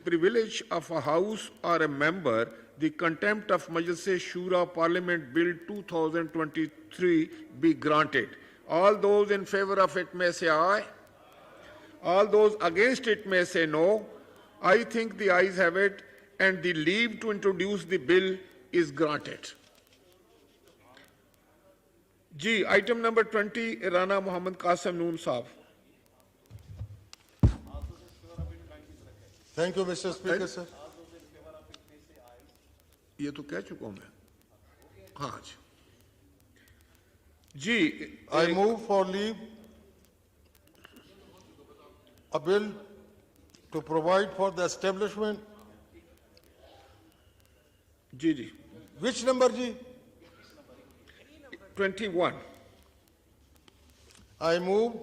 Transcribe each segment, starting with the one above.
privilege of a house or a member, the Contempt of Shura Parliament Bill 2023 be granted. All those in favor of it may say aye. All those against it may say no. I think the ayes have it, and the leave to introduce the bill is granted. G. Item number 20, Irana Muhammad Qasim Noon Saab. Thank you, Mr. Speaker, sir. ये तो कह चुका हूं मैं. हाँ जी. I move for leave a bill to provide for the establishment. Ji. Which number, Ji? 21. I move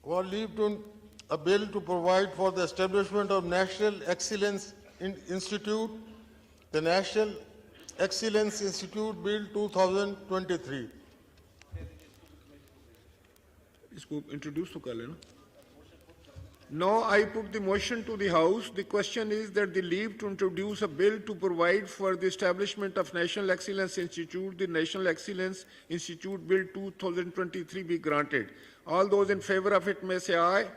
for leave to a bill to provide for the establishment of National Excellence Institute, the National Excellence Institute Bill 2023. इसको introduce तो कर लेना. Now I put the motion to the House. The question is that the leave to introduce a bill to provide for the establishment of National Excellence Institute, the National Excellence Institute Bill 2023 be granted. All those in favor of it may say aye.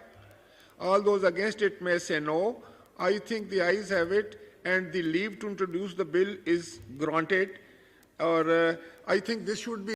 All those against it may say no. I think the ayes have it, and the leave to introduce the bill is granted. Or I think this should be